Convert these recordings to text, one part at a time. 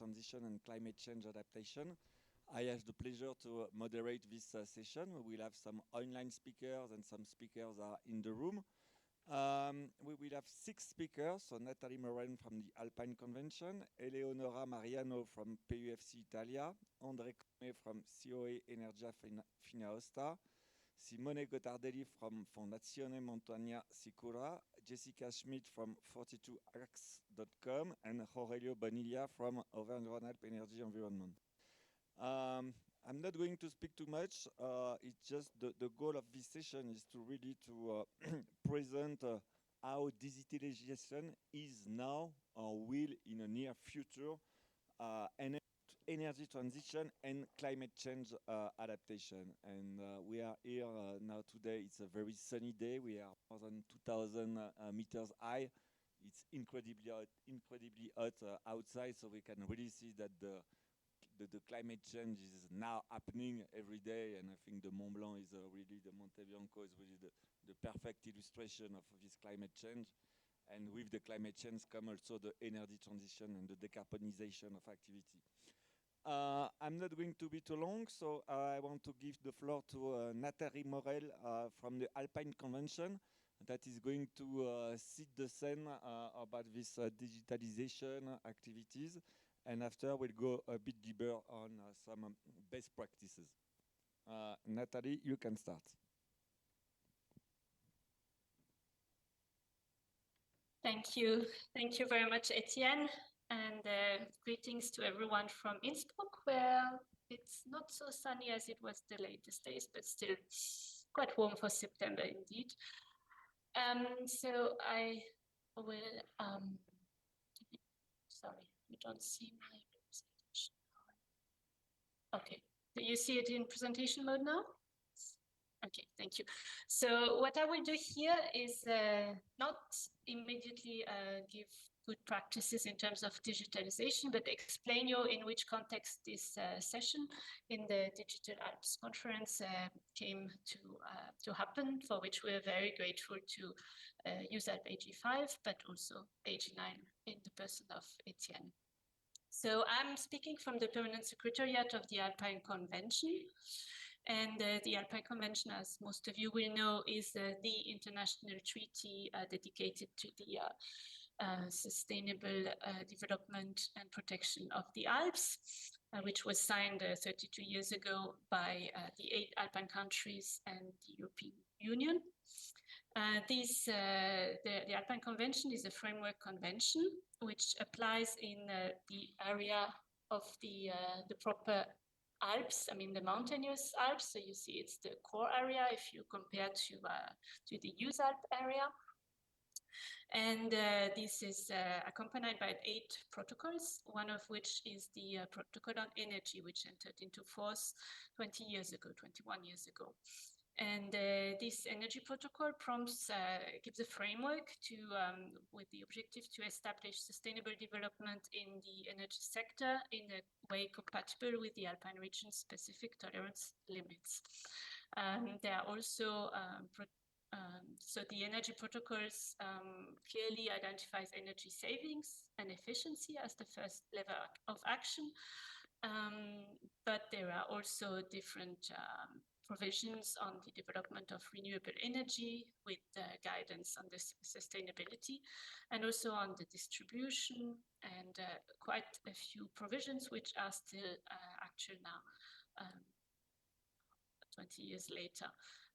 transition and climate change adaptation. I have the pleasure to moderate this session. We will have some online speakers and some speakers are in the room. We will have 6 speakers, so Natalie Moren from the Alpine Convention, Eleonora Mariano from PUFC Italia, André Comé from COE Energia Fina Osta, Simone Gottardelli from Fondazione Montagna Sicura, Jessica Schmidt from 42ax.com, and Aurelio Boniglia from Auvergne-Rhône-Alpes Energy Environment. I'm not going to speak too much. It's just the goal of this session is to really present how digitalization is now or will in a near future energy transition and climate change adaptation. And we are here now today. It's a very sunny day. We are more than 2,000 meters high. It's incredibly hot outside, so we can really see that the climate change is now happening every day, and I think the Mont Blanc is really, the Monte Bianco is really the perfect illustration of this climate change. And with the climate change come also the energy transition and the decarbonization of activity. I'm not going to be too long, so I want to give the floor to Nathalie Morel from the Alpine Convention that is going to set the scene about this digitalization activities. And after we'll go a bit deeper on some best practices. Nathalie, you can start. Thank you. Thank you very much, Etienne. And greetings to everyone from Innsbruck, where it's not so sunny as it was the latest days, but still quite warm for September indeed. So I will, sorry, you don't see my presentation. Okay, do you see it in presentation mode now? Okay, thank you. So what I will do here is not immediately give good practices in terms of digitalization, but explain you in which context this session in the Digital Alps Conference came to happen, for which we're very grateful to USALP AG5, but also AG9 in the person of Etienne. So I'm speaking from the Permanent Secretariat of the Alpine Convention. And the Alpine Convention, as most of you will know, is the international treaty dedicated to the sustainable development and protection of the Alps, which was signed 32 years ago by the 8 Alpine countries and the European Union. The Alpine Convention is a framework convention which applies in the area of the proper Alps, I mean the mountainous Alps. So you see it's the core area if you compare to the USALP area. And this is accompanied by 8 protocols, one of which is the protocol on energy, which entered into force 21 years ago. And this energy protocol gives a framework with the objective to establish sustainable development in the energy sector in a way compatible with the Alpine region's specific tolerance limits. There are also, so the energy protocols clearly identifies energy savings and efficiency as the first level of action. But there are also different provisions on the development of renewable energy with guidance on the sustainability and also on the distribution, and quite a few provisions which are still actual now, 20 years later.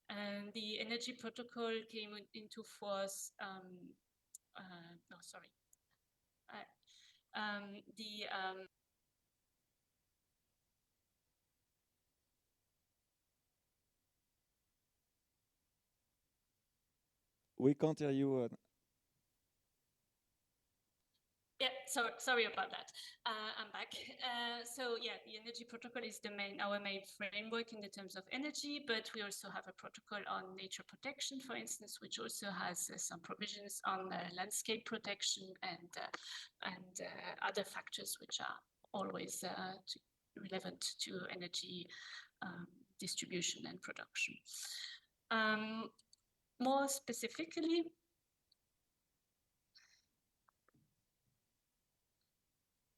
And the energy protocol came into force, We can't hear you. Yeah, sorry about that. I'm back. So yeah, the energy protocol is our main framework in the terms of energy, but we also have a protocol on nature protection, for instance, which also has some provisions on landscape protection and other factors which are always relevant to energy distribution and production. More specifically,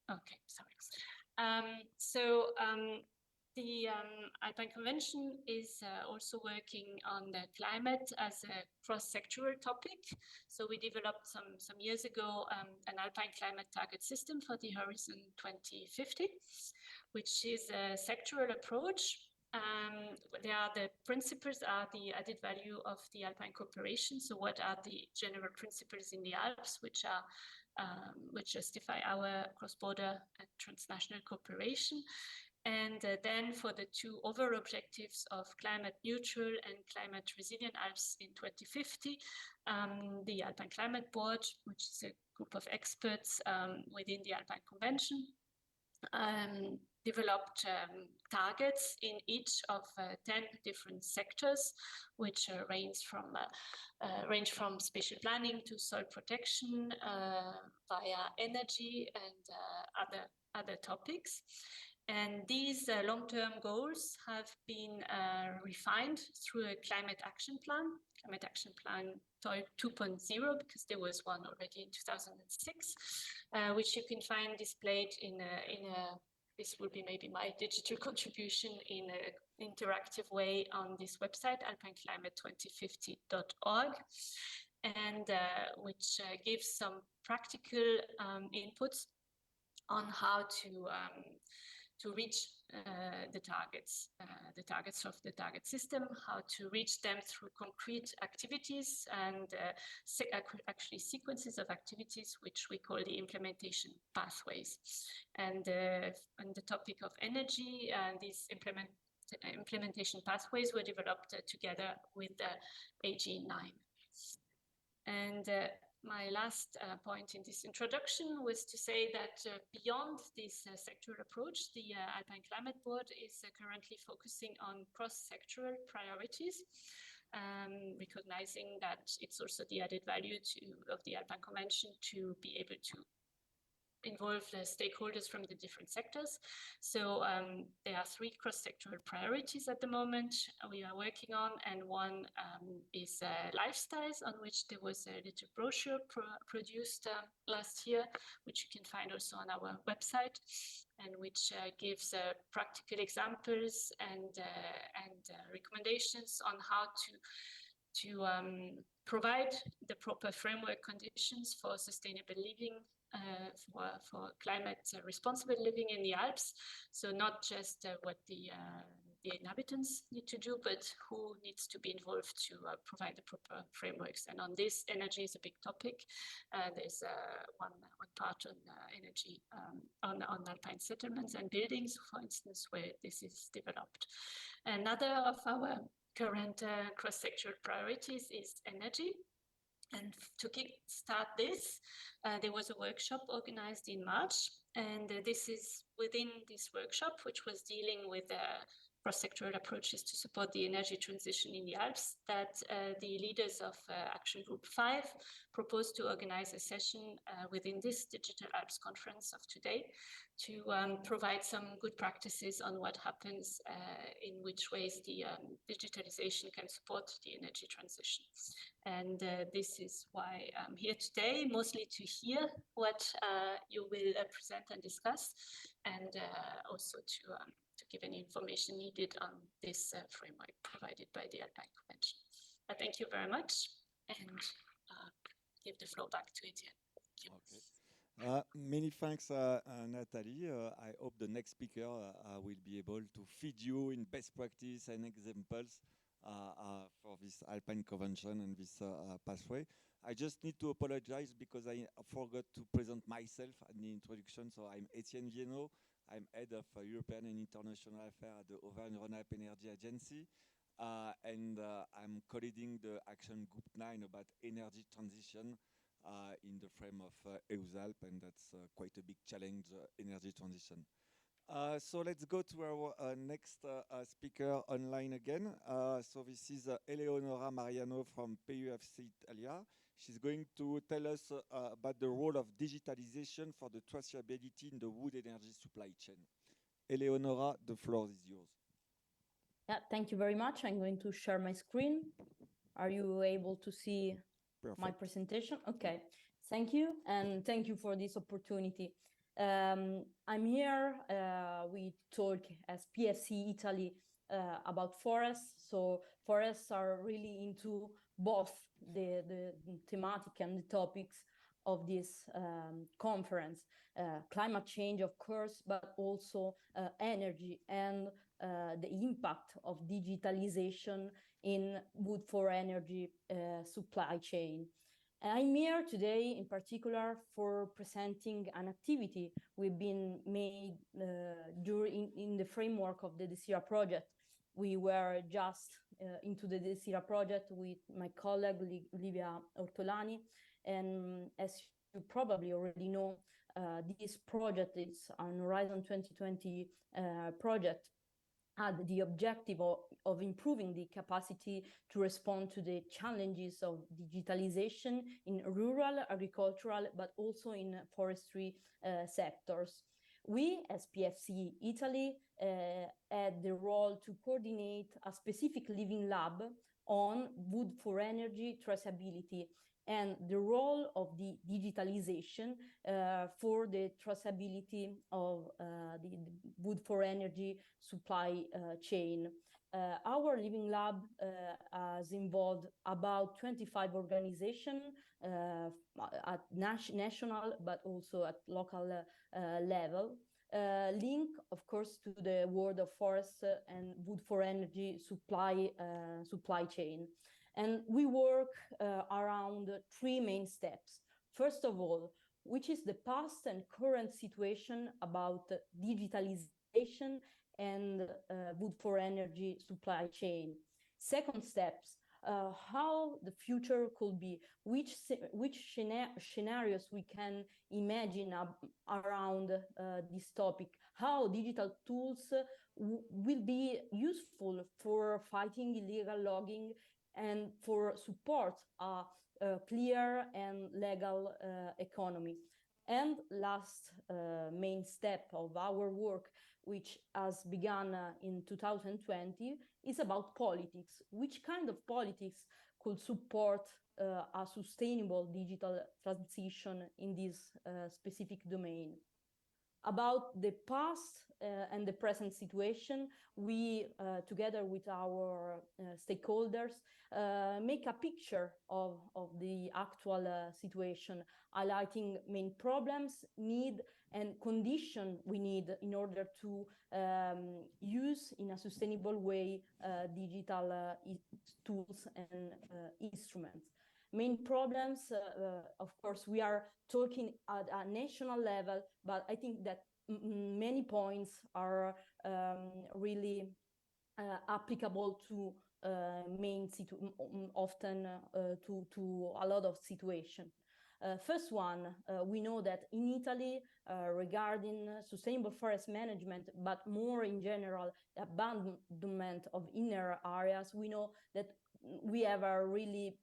okay, sorry. The Alpine Convention is also working on the climate as a cross-sectoral topic. So we developed some years ago an Alpine climate target system for the Horizon 2050, which is a sectoral approach. The principles are the added value of the Alpine cooperation. So what are the general principles in the Alps which justify our cross-border and transnational cooperation? And then for the two other objectives of climate neutral and climate resilient Alps in 2050, the Alpine Climate Board, which is a group of experts within the Alpine Convention, developed targets in each of 10 different sectors, which range from spatial planning to soil protection via energy and other topics. And these long-term goals have been refined through a climate action plan 2.0, because there was one already in 2006, which you can find displayed this will be maybe my digital contribution in an interactive way on this website, alpineclimate2050.org, and which gives some practical inputs on how to reach the targets of the target system, how to reach them through concrete activities and actually sequences of activities, which we call the implementation pathways. And on the topic of energy, these implementation pathways were developed together with AG9. And my last point in this introduction was to say that beyond this sectoral approach, the Alpine Climate Board is currently focusing on cross-sectoral priorities, recognizing that it's also the added value of the Alpine Convention to be able to involve the stakeholders from the different sectors. So there are 3 cross-sectoral priorities at the moment we are working on, and one is lifestyles, on which there was a little brochure produced last year, which you can find also on our website, and which gives practical examples and recommendations on how to provide the proper framework conditions for sustainable living, for climate responsible living in the Alps. So not just what the inhabitants need to do, but who needs to be involved to provide the proper frameworks. And on this, energy is a big topic. There's one part on energy on Alpine settlements and buildings, for instance, where this is developed. Another of our current cross-sectoral priorities is energy. And to kickstart this, there was a workshop organized in March, and this is within this workshop, which was dealing with cross-sectoral approaches to support the energy transition in the Alps, that the leaders of Action Group 5 proposed to organize a session within this Digital Alps conference of today to provide some good practices on what happens, in which ways the digitalization can support the energy transition. And this is why I'm here today, mostly to hear what you will present and discuss, and also to give any information needed on this framework provided by the Alpine Convention. Thank you very much, and give the floor back to Etienne. Okay. Many thanks, Nathalie. I hope the next speaker will be able to feed you in best practice and examples for this Alpine Convention and this pathway. I just need to apologize because I forgot to present myself in the introduction. So I'm Etienne Viennot. I'm head of European and International Affairs at the Auvergne-Rhône-Alpes Energy Agency. And I'm co-leading the Action Group 9 about energy transition in the frame of EUSALP, and that's quite a big challenge, energy transition. So let's go to our next speaker online again. So this is Eleonora Mariano from PUFC Italia. She's going to tell us about the role of digitalization for the traceability in the wood energy supply chain. Eleonora, the floor is yours. Yeah, thank you very much. I'm going to share my screen. Are you able to see Perfect. my presentation? Okay, thank you. And thank you for this opportunity. I'm here, we talk as PFC Italy about forests. So forests are really into both the thematic and the topics of this conference. Climate change, of course, but also energy and the impact of digitalization in wood for energy supply chain. I'm here today in particular for presenting an activity we've been made during in the framework of the DESIRA project. We were just into the DESIRA project with my colleague Livia Ortolani, and as you probably already know, this project is an Horizon 2020 project, had the objective of improving the capacity to respond to the challenges of digitalization in rural, agricultural, but also in forestry sectors. We, as PFC Italy, had the role to coordinate a specific living lab on wood for energy traceability and the role of the digitalization for the traceability of the wood for energy supply chain. Our living lab has involved about 25 organizations at national, but also at local level. Link, of course, to the world of forest and wood for energy supply chain. And we work around three main steps. First of all, which is the past and current situation about digitalization and wood for energy supply chain. Second steps, how the future could be, which scenarios we can imagine around this topic, how digital tools will be useful for fighting illegal logging and for support a clear and legal economy. And last main step of our work, which has begun in 2020, is about politics. Which kind of politics could support a sustainable digital transition in this specific domain? About the past and the present situation, we, together with our stakeholders, make a picture of the actual situation, highlighting main problems, need, and condition we need in order to use in a sustainable way digital tools and instruments. Main problems, of course, we are talking at a national level, but I think that many points are really applicable to often to a lot of situations. First one, we know that in Italy, regarding sustainable forest management, but more in general, abandonment of inner areas, we know that we have a really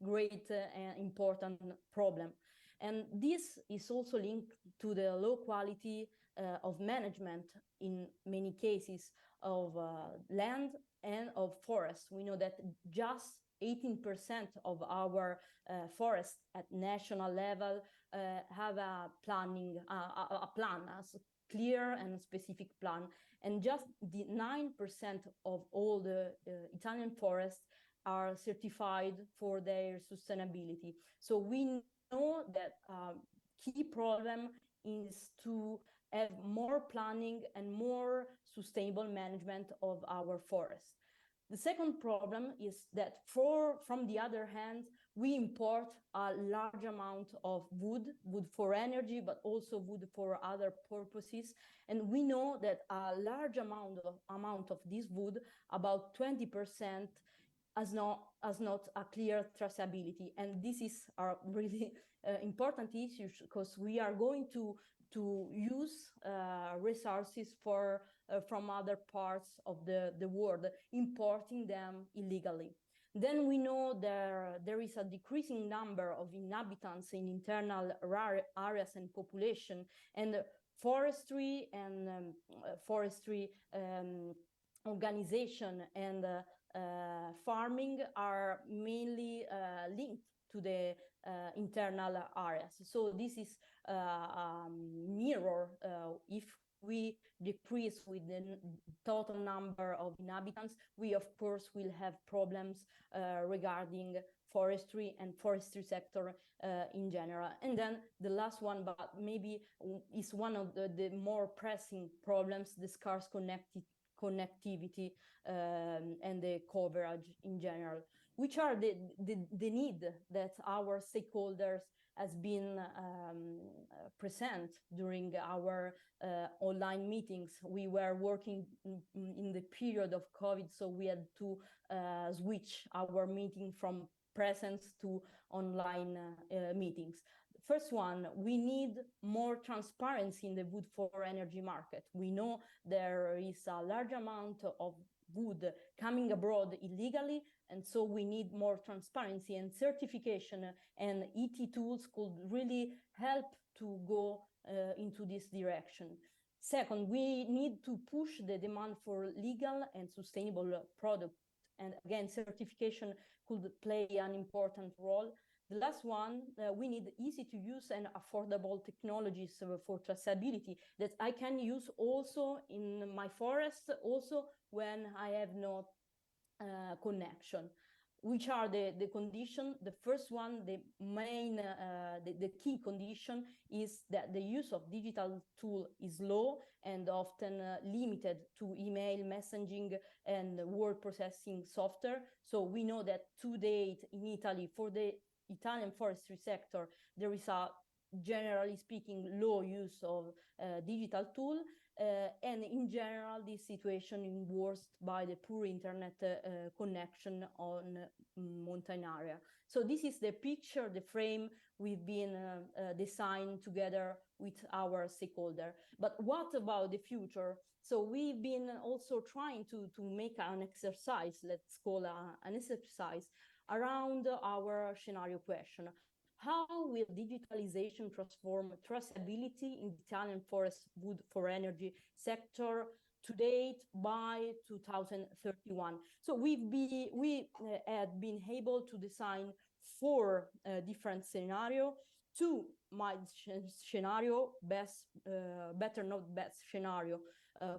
great and important problem. And this is also linked to the low quality of management in many cases of land and of forests. We know that just 18% of our forests at national level have a plan, a clear and specific plan. And just the 9% of all the Italian forests are certified for their sustainability. So we know that key problem is to have more planning and more sustainable management of our forests. The second problem is that from the other hand, we import a large amount of wood for energy, but also wood for other purposes. And we know that a large amount of this wood, about 20%, has not a clear traceability. And this is a really important issue because we are going to use resources from other parts of the world, importing them illegally. Then we know there is a decreasing number of inhabitants in internal areas and population, and forestry and forestry organization and farming are mainly linked to the internal areas. So this is mirror if we decrease with the total number of inhabitants, we of course will have problems regarding forestry and forestry sector in general. And then the last one, but maybe is one of the more pressing problems, the scarce connectivity and the coverage in general, which are the need that our stakeholders has been present during our online meetings. We were working in the period of COVID, so we had to switch our meeting from presence to online meetings. First one, we need more transparency in the wood for energy market. We know there is a large amount of wood coming abroad illegally, and so we need more transparency, and certification and ET tools could really help to go into this direction. Second, we need to push the demand for legal and sustainable products. And again, certification could play an important role. The last one, we need easy to use and affordable technologies for traceability that I can use also in my forest, also when I have no connection. Which are the conditions? The first one, the main, the key condition is that the use of digital tool is low and often limited to email, messaging, and word processing software. So we know that to date in Italy, for the Italian forestry sector, there is a, generally speaking, low use of digital tool. And in general, this situation is worsened by the poor internet connection on mountain area. So this is the picture, the frame we've been designed together with our stakeholder. But what about the future? So we've been also trying to make an exercise, let's call an exercise, around our scenario question. How will digitalization transform traceability in the Italian forest wood for energy sector to date by 2031? So we had been able to design 4 different scenarios. 2 mild scenario, better not best scenario,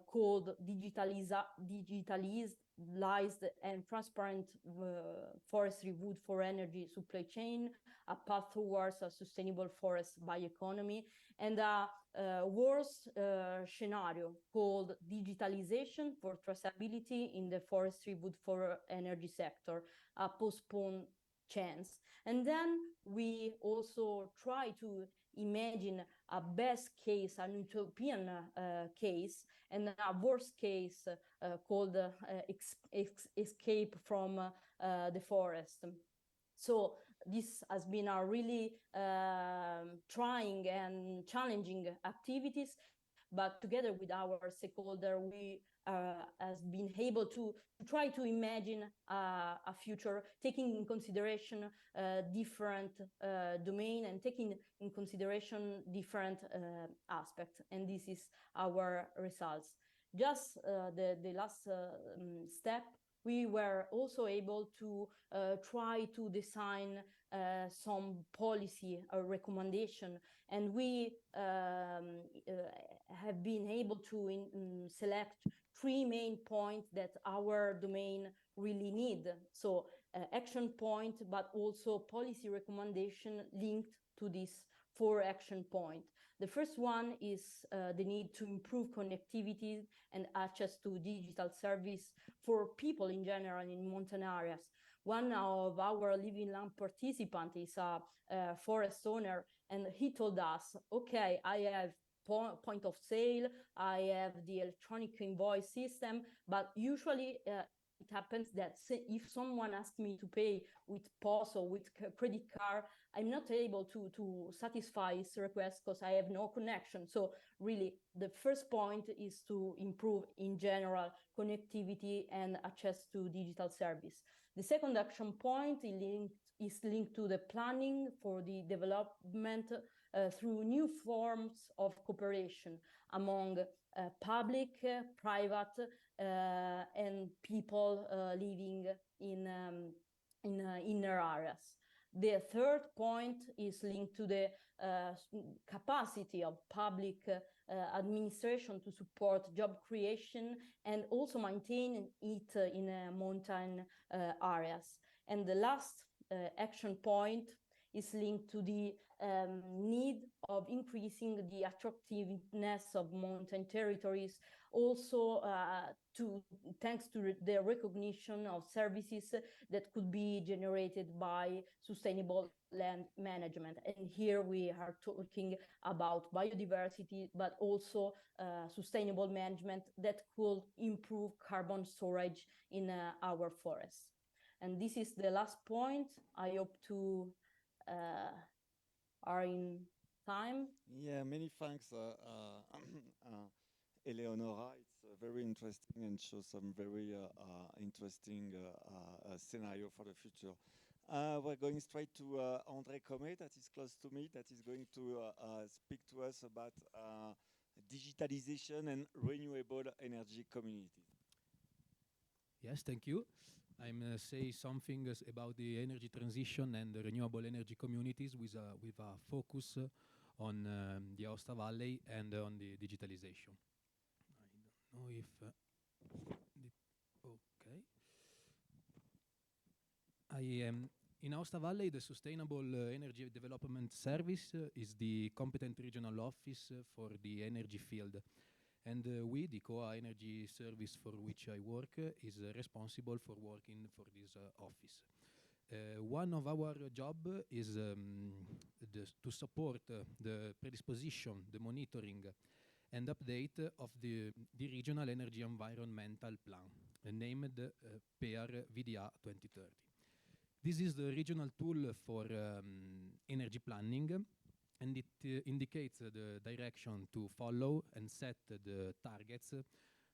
called digitalized and transparent forestry wood for energy supply chain, a path towards a sustainable forest bioeconomy, and a worst scenario called digitalization for traceability in the forestry wood for energy sector, a postponed chance. And then we also try to imagine a best case, an utopian case, and a worst case called escape from the forest. So this has been a really trying and challenging activities, but together with our stakeholder, we has been able to try to imagine a future taking in consideration different domain and taking in consideration different aspects. And this is our results. Just the last step, we were also able to try to design some policy recommendation, and we have been able to select 3 main points that our domain really need. So action point, but also policy recommendation linked to this 4 action point. The first one is the need to improve connectivity and access to digital service for people in general in mountain areas. One of our Living Land participants is a forest owner, and he told us, okay, I have point of sale, I have the electronic invoice system, but usually it happens that if someone asks me to pay with POS or with credit card, I'm not able to satisfy his request because I have no connection. So really, the first point is to improve in general connectivity and access to digital service. The second action point is linked to the planning for the development through new forms of cooperation among public, private, and people living in inner areas. The third point is linked to the capacity of public administration to support job creation and also maintain it in mountain areas. And the last action point is linked to the need of increasing the attractiveness of mountain territories, also thanks to the recognition of services that could be generated by sustainable land management. And here we are talking about biodiversity, but also sustainable management that could improve carbon storage in our forests. And this is the last point. I hope to are in time. Yeah, many thanks, Eleonora. It's very interesting and shows some very interesting scenario for the future. We're going straight to André Comet, that is close to me, that is going to speak to us about digitalization and renewable energy communities. Yes, thank you. I'm say something about the energy transition and the renewable energy communities with a focus on the Aosta Valley and on the digitalization. I don't know if okay. I am in Aosta Valley. The Sustainable Energy Development Service is the competent regional office for the energy field. And we, the COA Energy Service for which I work, is responsible for working for this office. One of our job is to support the predisposition, the monitoring, and update of the Regional Energy Environmental Plan, named PEAR VDA 2030. This is the regional tool for energy planning, and it indicates the direction to follow and set the targets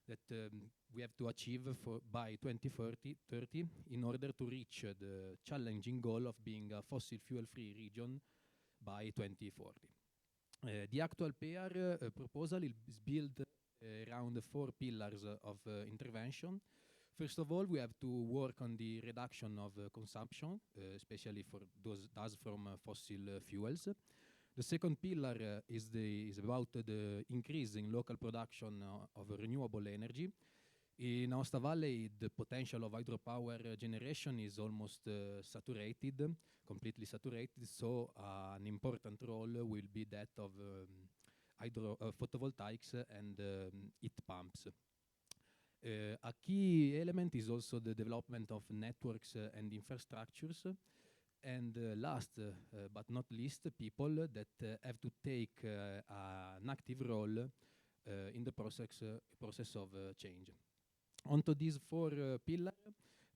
that we have to achieve by 2030 in order to reach the challenging goal of being a fossil fuel-free region by 2040. The actual PEAR proposal is built around 4 pillars of intervention. First of all, we have to work on the reduction of consumption, especially for those from fossil fuels. The second pillar is about the increase in local production of renewable energy. In Aosta Valley, the potential of hydropower generation is almost saturated, completely saturated, so an important role will be that of photovoltaics and heat pumps. A key element is also the development of networks and infrastructures. And last but not least, people that have to take an active role in the process of change. Onto these 4 pillars,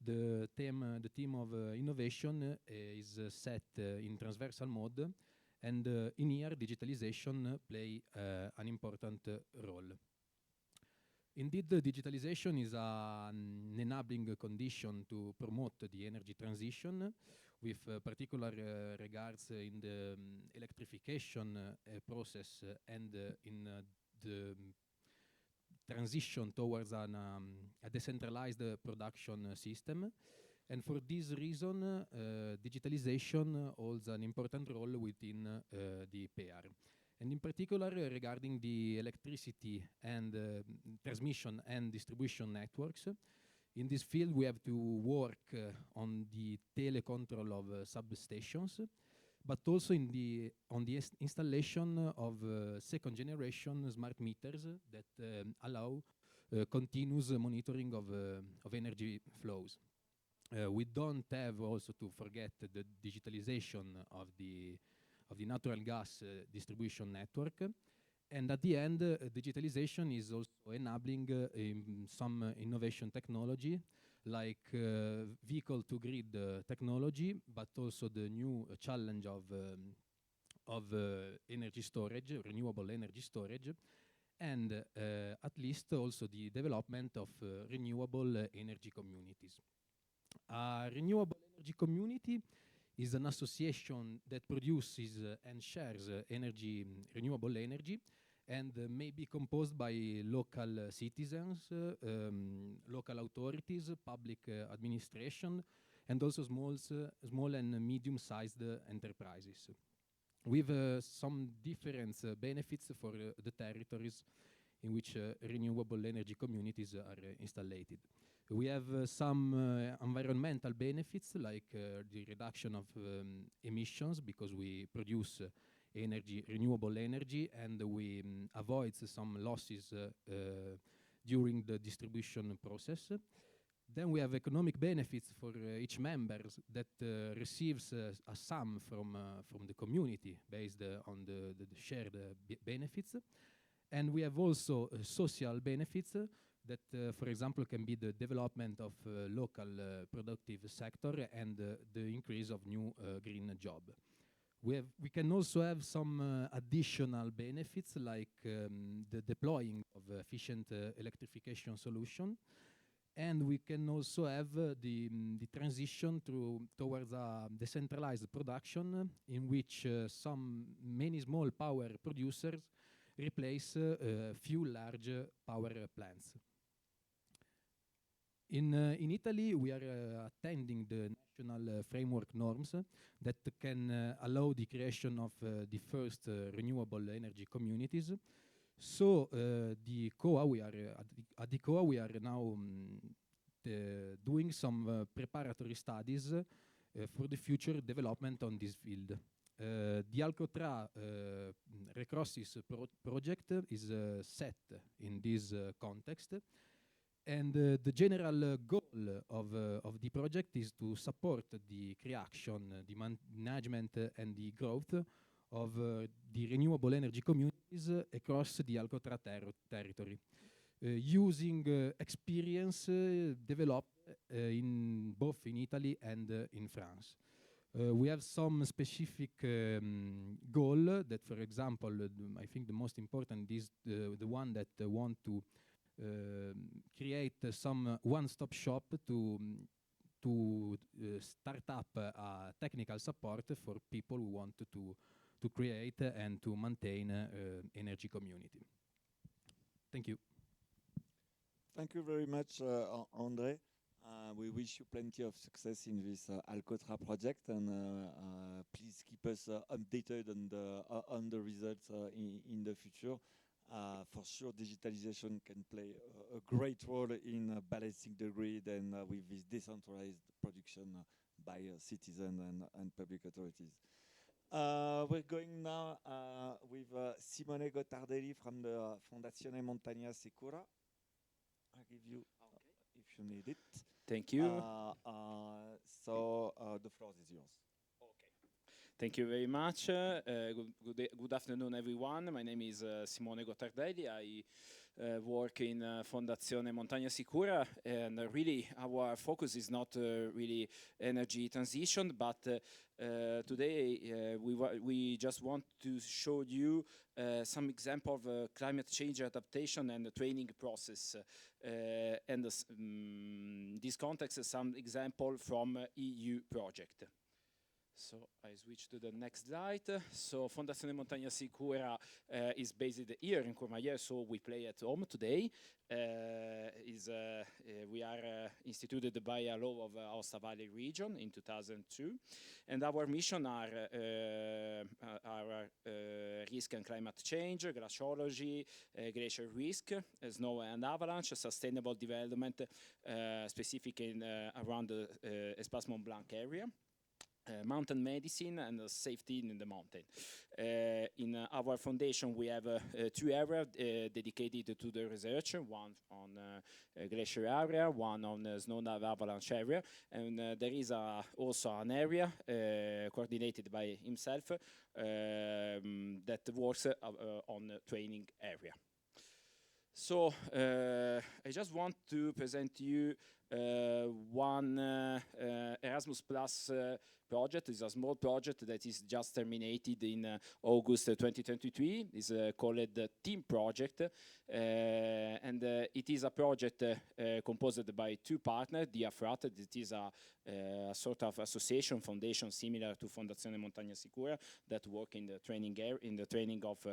the theme of innovation is set in transversal mode, and in here digitalization play an important role. Indeed, digitalization is an enabling condition to promote the energy transition, with particular regards in the electrification process and in the transition towards a decentralized production system. And for this reason, digitalization holds an important role within the PEAR. And in particular, regarding the electricity and transmission and distribution networks, in this field we have to work on the telecontrol of substations, but also on the installation of second generation smart meters that allow continuous monitoring of energy flows. We don't have also to forget the digitalization of the natural gas distribution network. And at the end, digitalization is also enabling some innovation technology, like vehicle-to-grid technology, but also the new challenge of energy storage, renewable energy storage, and at least also the development of renewable energy communities. A renewable energy community is an association that produces and shares renewable energy, and may be composed by local citizens, local authorities, public administration, and also small and medium-sized enterprises, with some different benefits for the territories in which renewable energy communities are installed. We have some environmental benefits, like the reduction of emissions, because we produce renewable energy, and we avoid some losses during the distribution process. Then we have economic benefits for each member that receives a sum from the community based on the shared benefits. And we have also social benefits that, for example, can be the development of local productive sector and the increase of new green job. We can also have some additional benefits, like the deploying of efficient electrification solution. And we can also have the transition towards a decentralized production in which many small power producers replace few large power plants. In Italy, we are attending the national framework norms that can allow the creation of the first renewable energy communities. So the COA, at the COA, we are now doing some preparatory studies for the future development on this field. The Alcotra recrosses project is set in this context, and the general goal of the project is to support the creation, the management, and the growth of the renewable energy communities across the Alcotra territory, using experience developed both in Italy and in France. We have some specific goal that, for example, I think the most important is the one that want to create some one-stop shop to start up technical support for people who want to create and to maintain energy community. Thank you. Thank you very much, André. We wish you plenty of success in this Alcotra project, and please keep us updated on the results in the future. For sure, digitalization can play a great role in balancing the grid and with this decentralized production by citizens and public authorities. We're going now with Simone Gottardelli from the Fondazione Montagna Sicura. I'll give you if you need it. Thank you. So the floor is yours. Thank you very much. Good afternoon, everyone. My name is Simone Gottardelli. I work in Fondazione Montagna Sicura, and really our focus is not really energy transition, but today we just want to show you some example of climate change adaptation and the training process. And this context is some example from EU project. So I switch to the next slide. So Fondazione Montagna Sicura is based here in Courmayeur, so we play at home today. We are instituted by a law of Aosta Valley region in 2002, and our mission are risk and climate change, glaciology, glacier risk, snow and avalanche, sustainable development, specific in around the Espace Mont Blanc area. Mountain medicine and safety in the mountain. In our foundation, we have 2 areas dedicated to the research, one on glacier area, one on snow and avalanche area, and there is also an area coordinated by himself that works on training area. So I just want to present you one Erasmus Plus project. It's a small project that is just terminated in August 2023. It's called the Team Project, and and it is a project composed by two partners, the AFRAT, that is a sort of association foundation similar to Fondazione Montagna Sicura that work in the training of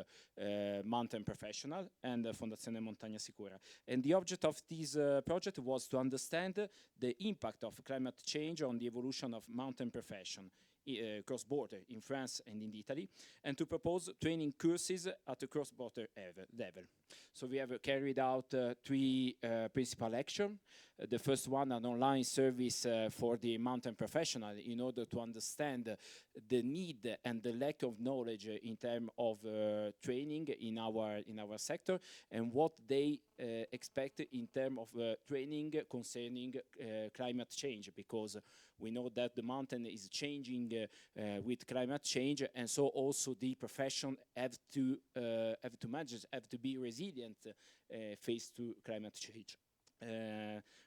mountain professional, and Fondazione Montagna Sicura. And the object of this project was to understand the impact of climate change on the evolution of mountain profession cross-border in France and in Italy, and to propose training courses at a cross-border level. So we have carried out three principal actions. The first one, an online service for the mountain professional in order to understand the need and the lack of knowledge in terms of training in our sector, and what they expect in terms of training concerning climate change, because we know that the mountain is changing with climate change, and so also the profession have to manage, have to be resilient faced to climate change.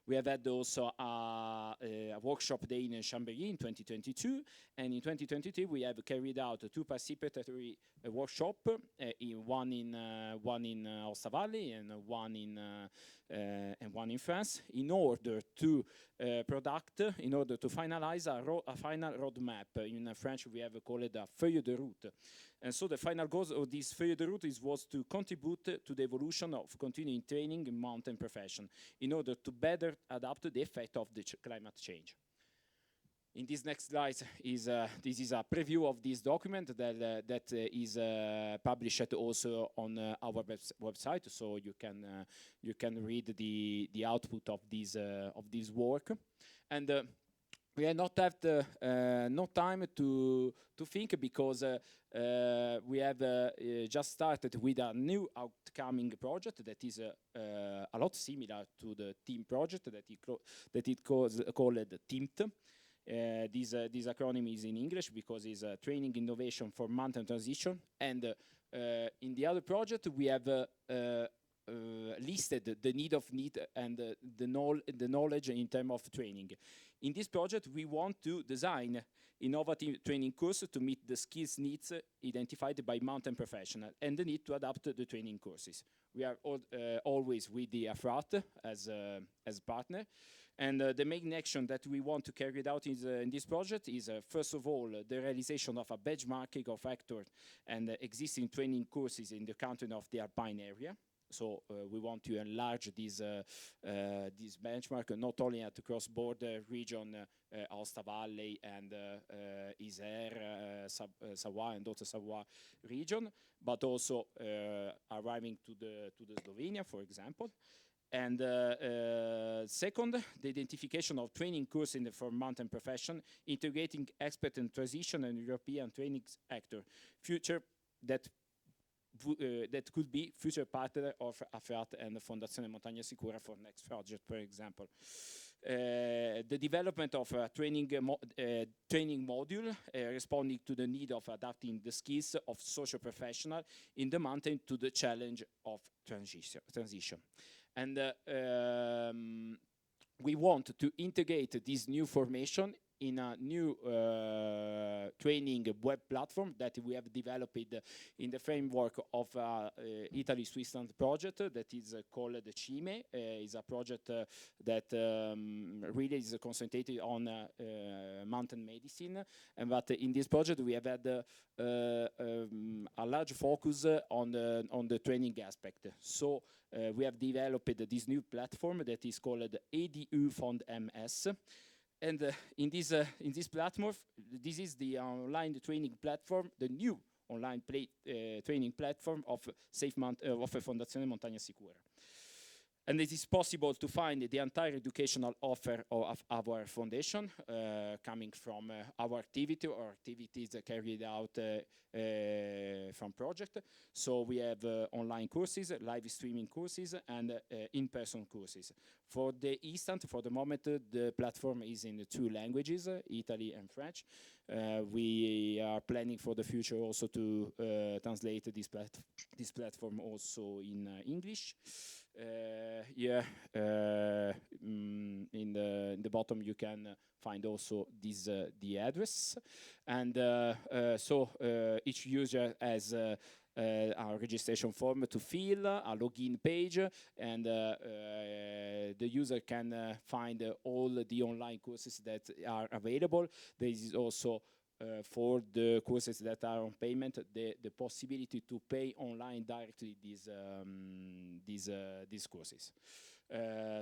We have had also a workshop day in Chambéry in 2022, and in 2023 we have carried out two participatory workshops, one in Aosta Valley and one in France, in order to finalize a final roadmap. In French we have called it a feuille de route. And so the final goal of this feuille de route was to contribute to the evolution of continuing training in mountain profession in order to better adapt to the effect of the climate change. In this next slide this is a preview of this document that is published also on our website, so you can read the output of this work. And we have not had no time to think, because we have just started with a new upcoming project that is a lot similar to the team project that it called TIMT. This acronym is in English because it's Training Innovation for Mountain Transition. And in the other project we have listed the need and the knowledge in terms of training. In this project we want to design innovative training courses to meet the skills needs identified by mountain professionals and the need to adapt the training courses. We are always with the AFRAT as partner. And the main action that we want to carry out in this project is, first of all, the realization of a benchmarking of actors and existing training courses in the country of the Alpine area. So we want to enlarge this benchmark not only at the cross-border region, Aosta Valley and Isère, Savoie and Haute-Savoie region, but also arriving to the Slovenia, for example. And second, the identification of training courses for mountain profession, integrating expert in transition and European training actor, that could be future partner of AFRAT and Fondazione Montagna Sicura for next project, for example. The development of a training module responding to the need of adapting the skills of social professionals in the mountain to the challenge of transition. And we want to integrate this new formation in a new training web platform that we have developed in the framework of Italy-Switzerland project that is called the CIME. It's a project that really is concentrated on mountain medicine, but in this project we have had a large focus on the training aspect. So we have developed this new platform that is called EDU Fond MS. And in this platform, this is the online training platform, the new online training platform of Fondazione Montagna Sicura. And it is possible to find the entire educational offer of our foundation coming from our activity or activities carried out from project. So we have online courses, live streaming courses, and in-person courses. For the instant, for the moment, the platform is in 2 languages, Italy and French. We are planning for the future also to translate this platform also in English. In the bottom you can find also the address, and so each user has a registration form to fill, a login page, and the user can find all the online courses that are available. There is also for the courses that are on payment, the possibility to pay online directly these courses.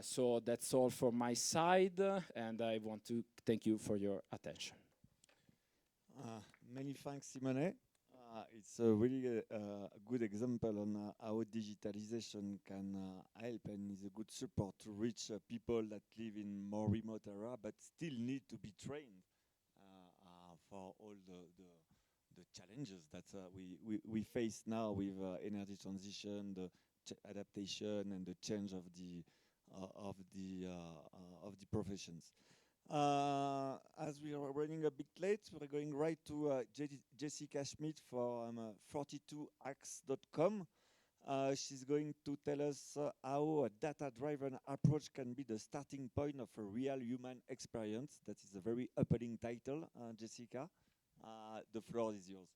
So that's all from my side, and I want to thank you for your attention. Many thanks, Simone. It's a really good example on how digitalization can help and is a good support to reach people that live in more remote area but still need to be trained for all the challenges that we face now with energy transition, the adaptation, and the change of the professions. As we are running a bit late, we're going right to Jessica Schmidt from 42hacks.com. She's going to tell us how a data-driven approach can be the starting point of a real human experience. That is a very appealing title, Jessica. The floor is yours.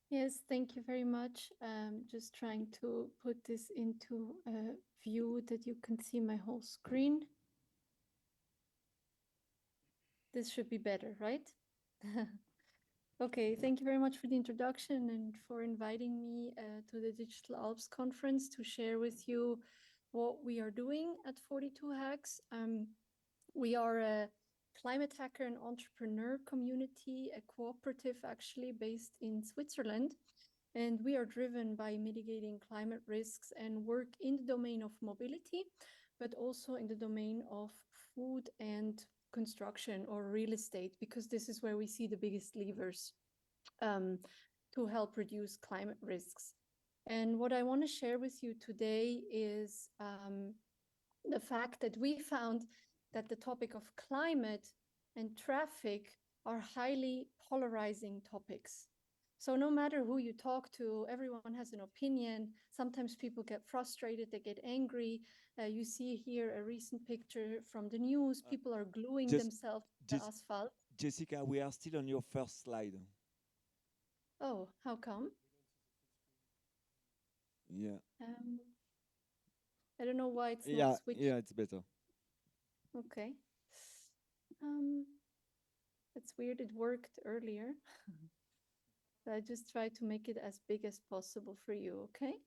Yes, thank you very much. Just trying to put this into a view that you can see my whole screen. This should be better, right? Okay, thank you very much for the introduction and for inviting me to the Digital Alps conference to share with you what we are doing at 42 Hacks. We are a climate hacker and entrepreneur community, a cooperative actually based in Switzerland. And we are driven by mitigating climate risks and work in the domain of mobility, but also in the domain of food and construction or real estate, because this is where we see the biggest levers to help reduce climate risks. And what I want to share with you today is the fact that we found that the topic of climate and traffic are highly polarizing topics. So no matter who you talk to, everyone has an opinion. Sometimes people get frustrated, they get angry. You see here a recent picture from the news. People are gluing themselves to the asphalt. Jessica, we are still on your first slide. Oh, how come? Yeah. I don't know why it's not switching. Yeah, it's better. Okay. It's weird, it worked earlier. So I just try to make it as big as possible for you, okay?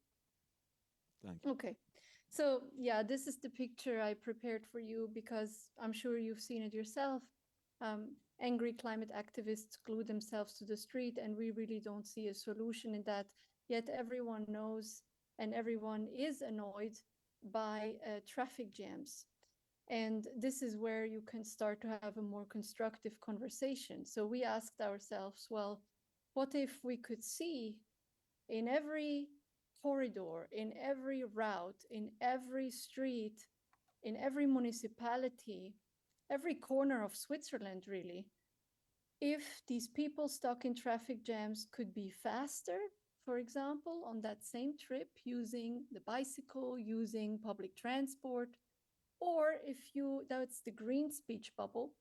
Thank you. Okay. So yeah, this is the picture I prepared for you because I'm sure you've seen it yourself. Angry climate activists glue themselves to the street and we really don't see a solution in that. Yet everyone knows and everyone is annoyed by traffic jams. And this is where you can start to have a more constructive conversation. So we asked ourselves, well, what if we could see in every corridor, in every route, in every street, in every municipality, every corner of Switzerland, really, if these people stuck in traffic jams could be faster, for example, on that same trip using the bicycle, using public transport, or if that's the green speech bubble,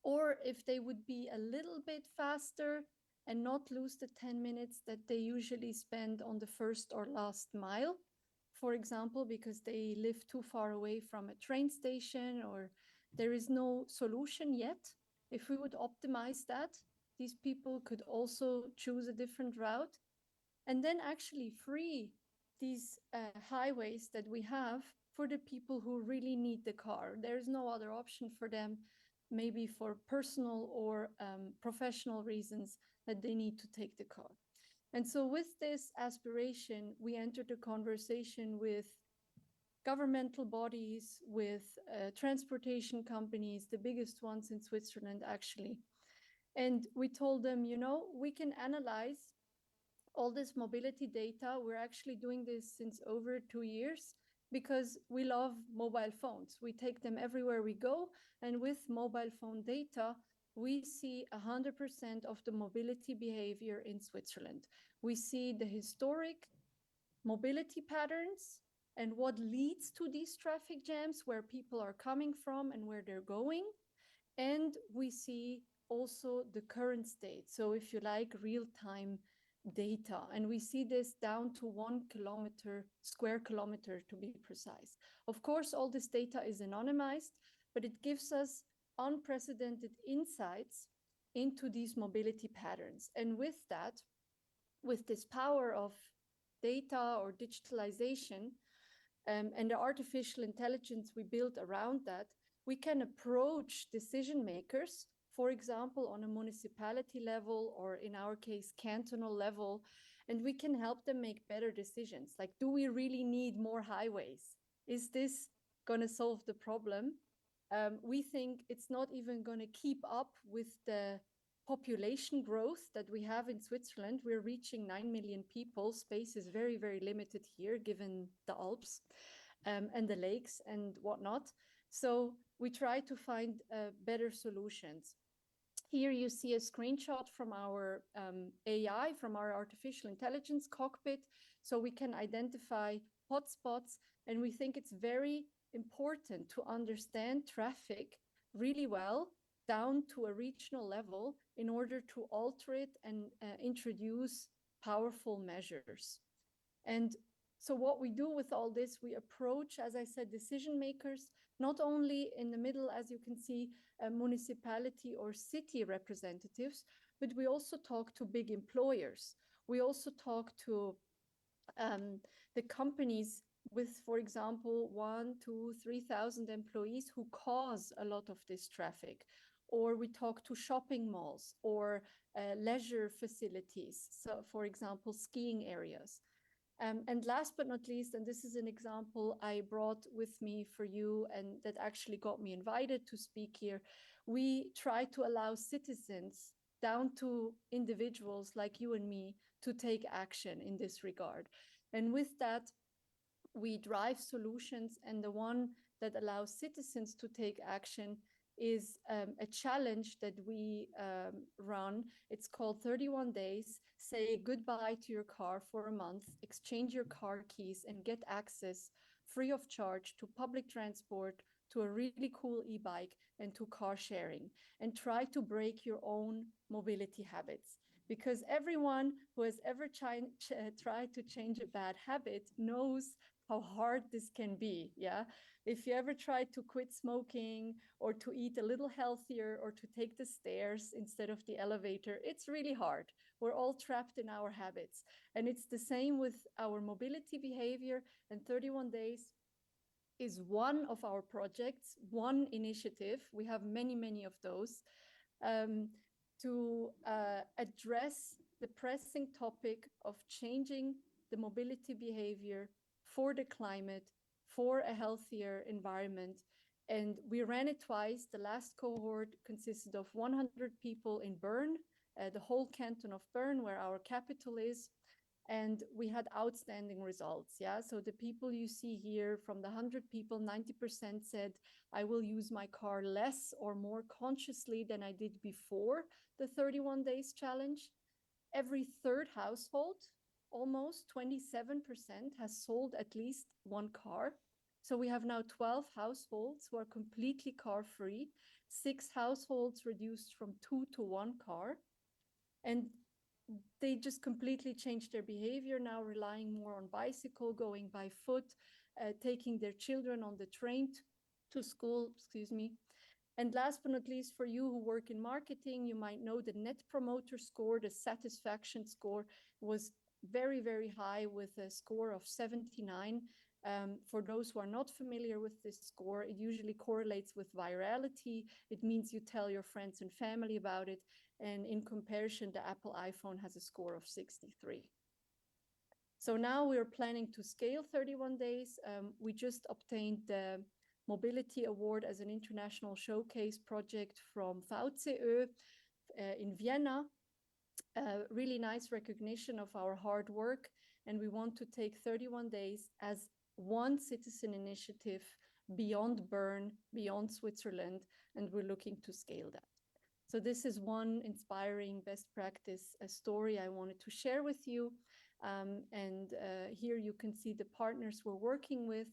or if they would be a little bit faster and not lose the 10 minutes that they usually spend on the first or last mile, for example, because they live too far away from a train station or there is no solution yet. If we would optimize that, these people could also choose a different route and then actually free these highways that we have for the people who really need the car. There's no other option for them, maybe for personal or professional reasons that they need to take the car. And so with this aspiration, we entered a conversation with governmental bodies, with transportation companies, the biggest ones in Switzerland, actually. And we told them, you know, we can analyze all this mobility data. We're actually doing this since over 2 years because we love mobile phones. We take them everywhere we go. And with mobile phone data, we see 100% of the mobility behavior in Switzerland. We see the historic mobility patterns and what leads to these traffic jams, where people are coming from and where they're going. And we see also the current state. So if you like, real-time data. And we see this down to 1 square kilometer to be precise. Of course, all this data is anonymized, but it gives us unprecedented insights into these mobility patterns. And with that, with this power of data or digitalization, and the artificial intelligence we built around that, we can approach decision makers, for example, on a municipality level, or in our case, cantonal level, and we can help them make better decisions. Like, do we really need more highways? Is this going to solve the problem? We think it's not even going to keep up with the population growth that we have in Switzerland. We're reaching 9 million people. Space is very, very limited here, given the Alps and the lakes and whatnot. So we try to find better solutions. Here you see a screenshot from our AI, from our artificial intelligence cockpit. So we can identify hotspots, and we think it's very important to understand traffic really well down to a regional level in order to alter it and introduce powerful measures. And so what we do with all this, we approach, as I said, decision makers, not only in the middle, as you can see, municipality or city representatives, but we also talk to big employers. We also talk to the companies with, for example, 1, 2, 3,000 employees who cause a lot of this traffic. Or we talk to shopping malls or leisure facilities. So, for example, skiing areas. And last but not least, and this is an example I brought with me for you and that actually got me invited to speak here, we try to allow citizens down to individuals like you and me to take action in this regard. And with that, we drive solutions, and the one that allows citizens to take action is a challenge that we run. It's called 31 days. Say goodbye to your car for a month, exchange your car keys, and get access free of charge to public transport, to a really cool e-bike, and to car sharing. And try to break your own mobility habits. Because everyone who has ever tried to change a bad habit knows how hard this can be. Yeah. If you ever tried to quit smoking or to eat a little healthier or to take the stairs instead of the elevator, it's really hard. We're all trapped in our habits. And it's the same with our mobility behavior. And 31 days is one of our projects, one initiative. We have many, many of those to address the pressing topic of changing the mobility behavior for the climate, for a healthier environment. And we ran it twice. The last cohort consisted of 100 people in Bern, the whole canton of Bern, where our capital is. And we had outstanding results. Yeah. So the people you see here, from the 100 people, 90% said, I will use my car less or more consciously than I did before the 31 days challenge. Every third household, almost 27%, has sold at least one car. So we have now 12 households who are completely car free, 6 households reduced from 2 to 1 car. And they just completely changed their behavior, now relying more on bicycle, going by foot, taking their children on the train to school, And last but not least, for you who work in marketing, you might know the Net Promoter Score, the satisfaction score, was very, very high with a score of 79. For those who are not familiar with this score, it usually correlates with virality. It means you tell your friends and family about it. And in comparison, the Apple iPhone has a score of 63. So now we're planning to scale 31 days. We just obtained the Mobility Award as an international showcase project from VCE in Vienna. Really nice recognition of our hard work. And we want to take 31 days as one citizen initiative beyond Bern, beyond Switzerland, and we're looking to scale that. So this is one inspiring best practice story I wanted to share with you. Here you can see the partners we're working with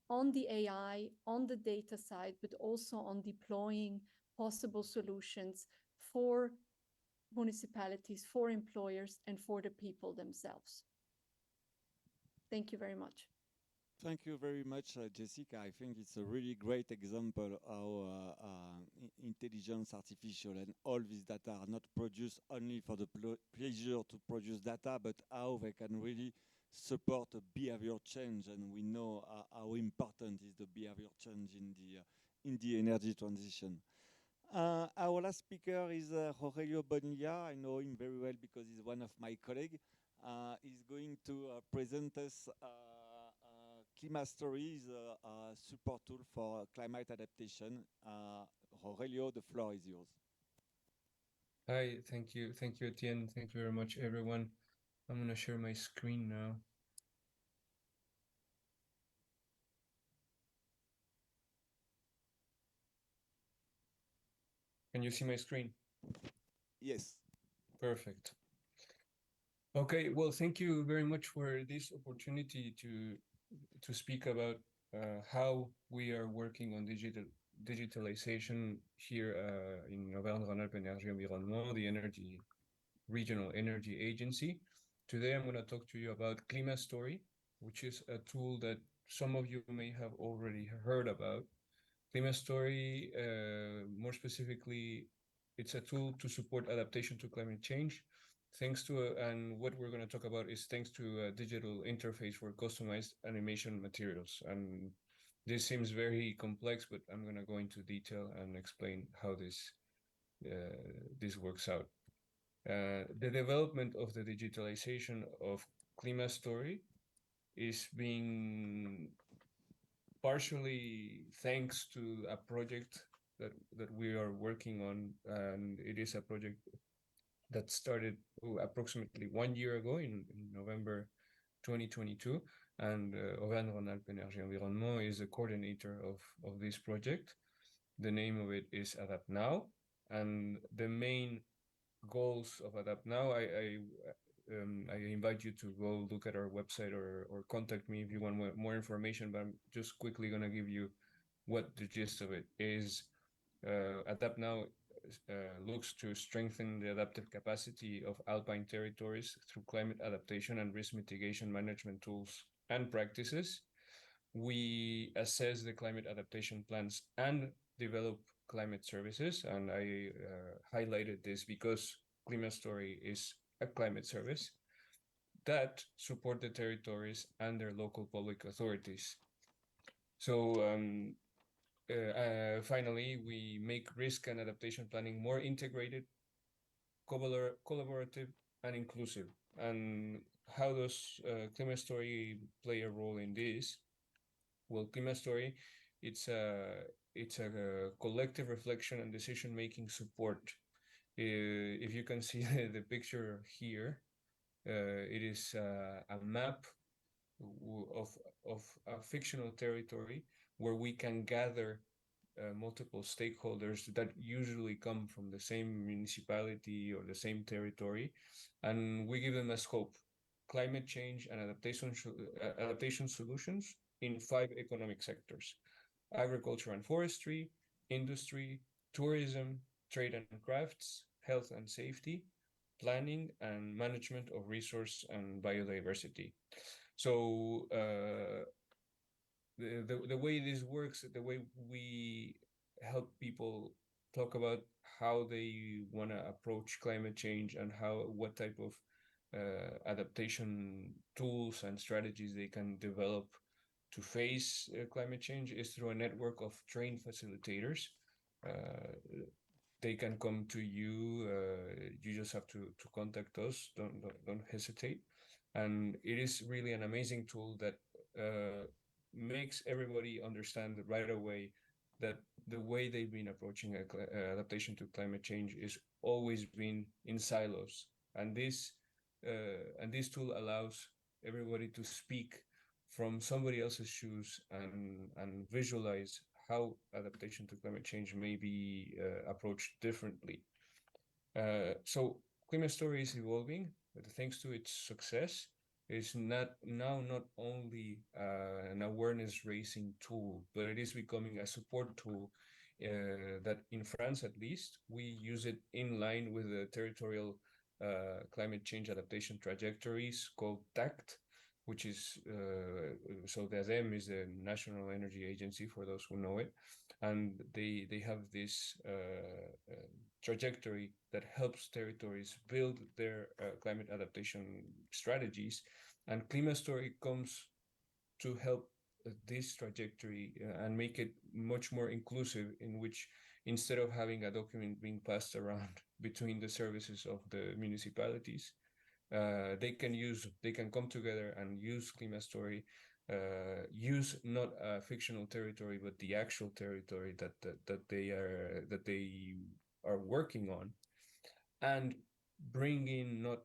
on the AI, on the data side, but also on deploying possible solutions for municipalities, for employers, and for the people themselves. Thank you very much. Thank you very much, Jessica. I think it's a really great example how intelligence artificial and all these data are not produced only for the pleasure to produce data, but how they can really support a behavior change. And we know how important is the behavior change in the energy transition. Our last speaker is Aurelio Bonilla. I know him very well because he's one of my colleagues. He's going to present us Climastory is a support tool for climate adaptation. Aurelio, the floor is yours. Hi, thank you, Etienne. Thank you very much, everyone. I'm going to share my screen now. Can you see my screen? Yes. Perfect. Okay, well, thank you very much for this opportunity to speak about how we are working on digitalization here in Auvergne-Rhône-Alpes Énergie Environnement, the regional energy agency. Today, I'm going to talk to you about Climastory, which is a tool that some of you may have already heard about. Climastory, more specifically, it's a tool to support adaptation to climate change. Thanks to, and what we're going to talk about is thanks to a digital interface for customized animation materials. And this seems very complex, but I'm going to go into detail and explain how this works out. The development of the digitalization of Climastory is being partially thanks to a project that we are working on, and it is a project that started approximately 1 year ago in November 2022, and Auvergne-Rhône-Alpes Énergie Environnement is the coordinator of this project. The name of it is Adapt Now, and the main goals of Adapt Now, I invite you to go look at our website or contact me if you want more information, but I'm just quickly going to give you what the gist of it is. Adapt Now looks to strengthen the adaptive capacity of alpine territories through climate adaptation and risk mitigation management tools and practices. We assess the climate adaptation plans and develop climate services, and I highlighted this because Climastory is a climate service that support the territories and their local public authorities. So finally, we make risk and adaptation planning more integrated, collaborative, and inclusive. And how does Climastory play a role in this? Well, Climastory, it's a collective reflection and decision-making support. If you can see the picture here, it is a map of a fictional territory where we can gather multiple stakeholders that usually come from the same municipality or the same territory, and we give them a scope: climate change and adaptation solutions in 5 economic sectors: agriculture and forestry, industry, tourism, trade and crafts, health and safety, planning and management of resource and biodiversity. So the way this works, the way we help people talk about how they want to approach climate change and what type of adaptation tools and strategies they can develop to face climate change is through a network of trained facilitators. They can come to you. You just have to contact us. Don't hesitate. And it is really an amazing tool that makes everybody understand right away that the way they've been approaching adaptation to climate change is always been in silos. And this tool allows everybody to speak from somebody else's shoes and visualize how adaptation to climate change may be approached differently. So Climastory is evolving, but thanks to its success, it's not only an awareness raising tool, but it is becoming a support tool that in France, at least, we use it in line with the territorial climate change adaptation trajectories called DAC, which is, so the ADEM is the National Energy Agency, for those who know it. And they have this trajectory that helps territories build their climate adaptation strategies. And Klimastory comes to help this trajectory and make it much more inclusive, in which instead of having a document being passed around between the services of the municipalities, they can come together and use Klimastory, use not a fictional territory but the actual territory that they are working on, and bring in not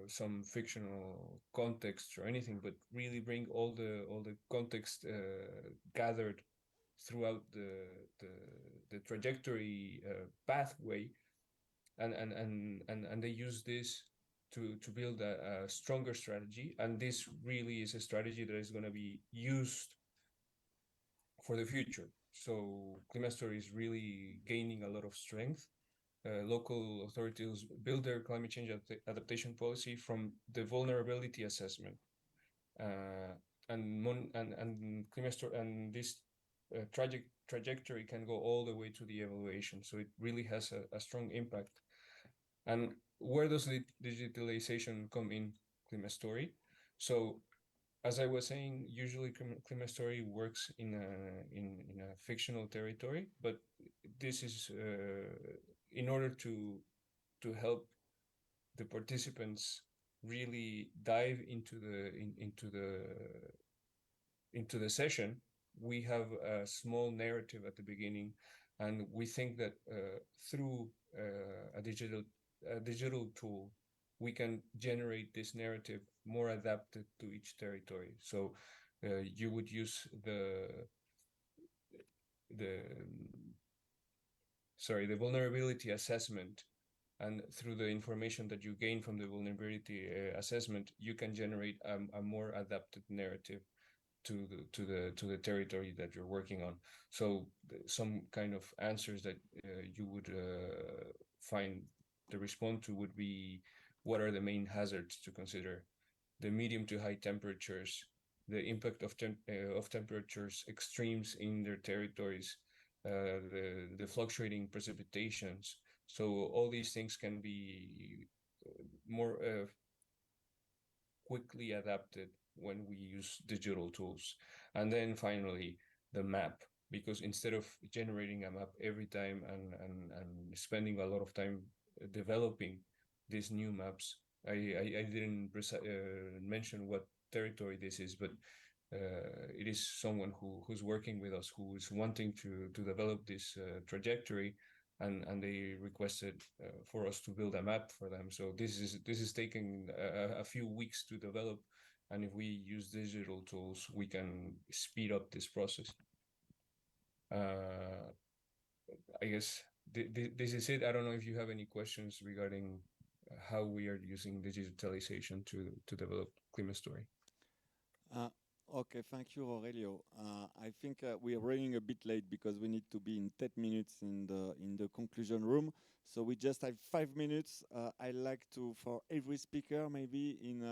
some fictional context or anything, but really bring all the context gathered throughout the trajectory pathway, and they use this to build a stronger strategy. And this really is a strategy that is going to be used for the future. So Klimastory is really gaining a lot of strength. Local authorities build their climate change adaptation policy from the vulnerability assessment, and Klimastory, and this trajectory can go all the way to the evaluation. So it really has a strong impact. And where does the digitalization come in Klimastory? So, as I was saying, usually Klimastory works in a fictional territory, but this is in order to help the participants really dive into the session. We have a small narrative at the beginning, and we think that through a digital tool, we can generate this narrative more adapted to each territory. So you would use the vulnerability assessment, and through the information that you gain from the vulnerability assessment, you can generate a more adapted narrative to the territory that you're working on. So some kind of answers that you would find to respond to would be: what are the main hazards to consider? The medium to high temperatures, the impact of temperatures extremes in their territories, the fluctuating precipitations. So all these things can be more quickly adapted when we use digital tools. And then finally, the map, because instead of generating a map every time and spending a lot of time developing these new maps, I didn't mention what territory this is, but it is someone who's working with us, who is wanting to develop this trajectory, and they requested for us to build a map for them. So this is taking a few weeks to develop, and if we use digital tools, we can speed up this process. I guess this is it. I don't know if you have any questions regarding how we are using digitalization to develop Klimastory. Okay, thank you, Aurelio. I think we are running a bit late because we need to be in 10 minutes in the conclusion room. So we just have 5 minutes. I like to, for every speaker, maybe in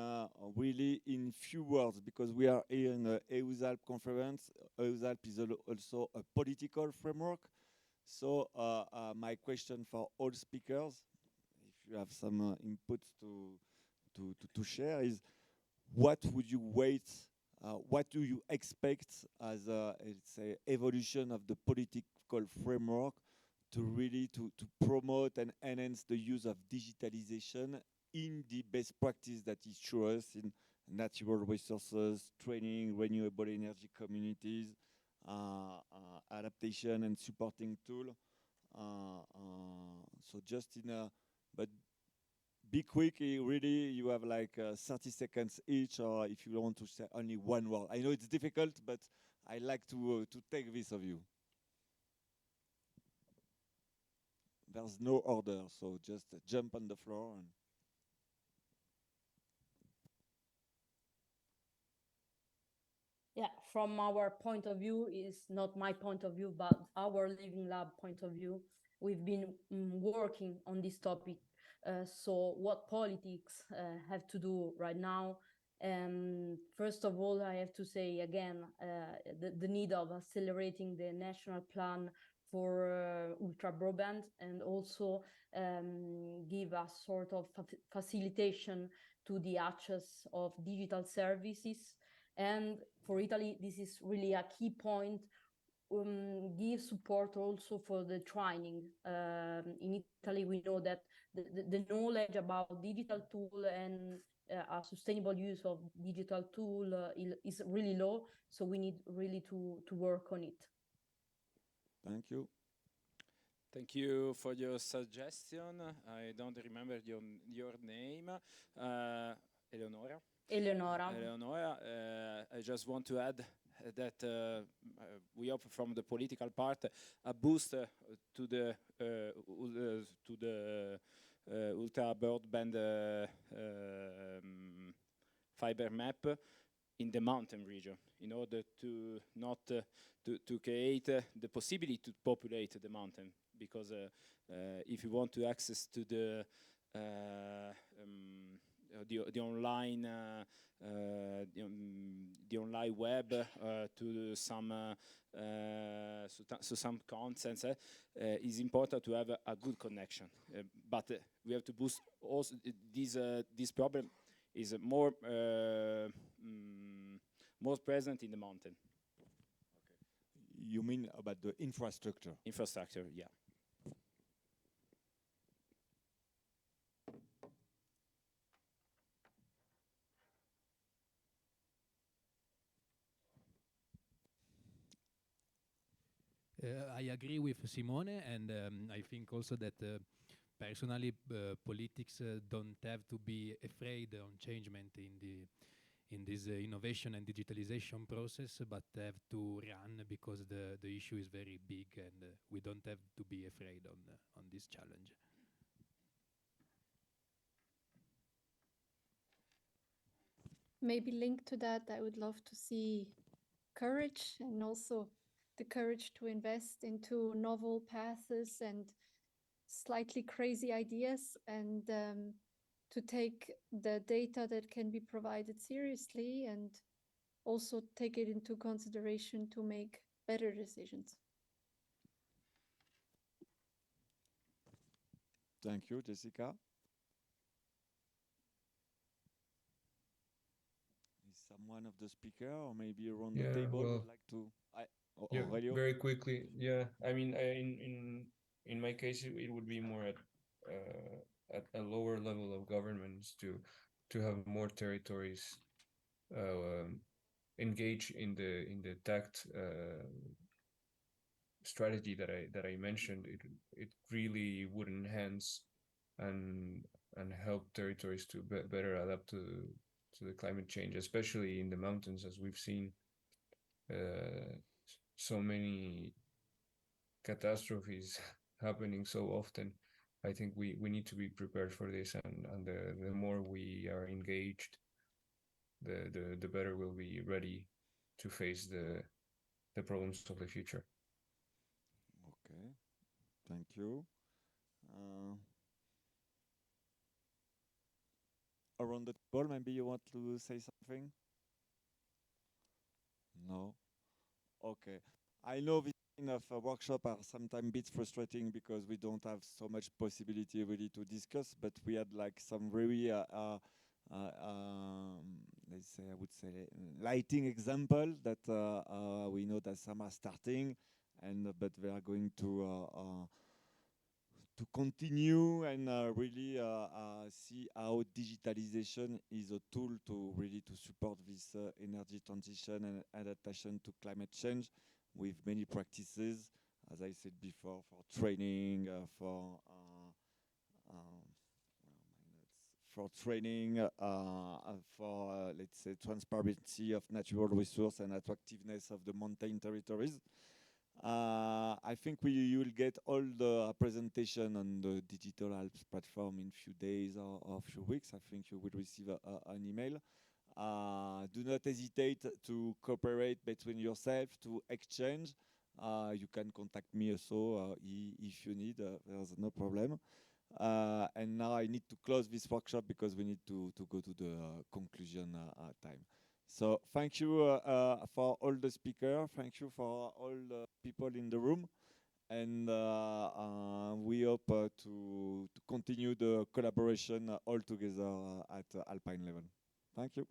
really in few words, because we are here in the EUSALP conference. EUSALP is also a political framework. So my question for all speakers, if you have some inputs to share, is what would you wait? What do you expect as a, let's say, evolution of the political framework to really to promote and enhance the use of digitalization in the best practice that is true us in natural resources, training, renewable energy communities, adaptation and supporting tool. So just in a, but be quick, really, you have like 30 seconds each, or if you want to say only one word. I know it's difficult, but I like to take this of you. There's no order, so just jump on the floor. And yeah, from our point of view, is not my point of view, but our Living Lab point of view. We've been working on this topic. So what politics have to do right now? First of all, I have to say again, the need of accelerating the national plan for ultra broadband, and also give a sort of facilitation to the access of digital services. And for Italy, this is really a key point. Give support also for the training. In Italy, we know that the knowledge about digital tool and a sustainable use of digital tool is really low. So we need really to work on it. Thank you. Thank you for your suggestion. I don't remember your name. Eleonora. Eleonora. Eleonora, I just want to add that we hope from the political part a boost to the ultra broadband fiber map in the mountain region, in order to not to create the possibility to populate the mountain, because if you want to access to the online the online web to some contents, is important to have a good connection. But we have to boost also this problem is more present in the mountain. You mean about the infrastructure? Infrastructure, yeah. I agree with Simone, and I think also that personally politics don't have to be afraid on changement in this innovation and digitalization process, but have to run, because the issue is very big, and we don't have to be afraid on this challenge. Maybe linked to that, I would love to see courage, and also the courage to invest into novel paths and slightly crazy ideas, and to take the data that can be provided seriously, and also take it into consideration to make better decisions. Thank you, Jessica. Is someone of the speaker, or maybe around the table, would like to? Yeah, Aurelio? very quickly. Yeah, I mean, in my case, it would be more at a lower level of governments to have more territories engage in the TACT strategy that I mentioned. It really would enhance and help territories to better adapt to the climate change, especially in the mountains, as we've seen so many catastrophes happening so often. I think we need to be prepared for this, and the more we are engaged, the better we'll be ready to face the problems of the future. Okay, thank you. Around the table, maybe you want to say something? No? Okay. I know this kind of workshop are sometimes a bit frustrating because we don't have so much possibility really to discuss, but we had like some very, let's say, I would say, lighting example that we know that some are starting, and but they are going to continue and really see how digitalization is a tool to really to support this energy transition and adaptation to climate change, with many practices, as I said before, for training, for let's say transparency of natural resource and attractiveness of the mountain territories. I think you will get all the presentation on the Digital Alps platform in few days or few weeks. I think you will receive an email. Do not hesitate to cooperate between yourself, to exchange. You can contact me also if you need. There's no problem. And now I need to close this workshop because we need to go to the conclusion time. So thank you for all the speakers. Thank you for all the people in the room. And we hope to continue the collaboration all together at Alpine level. Thank you.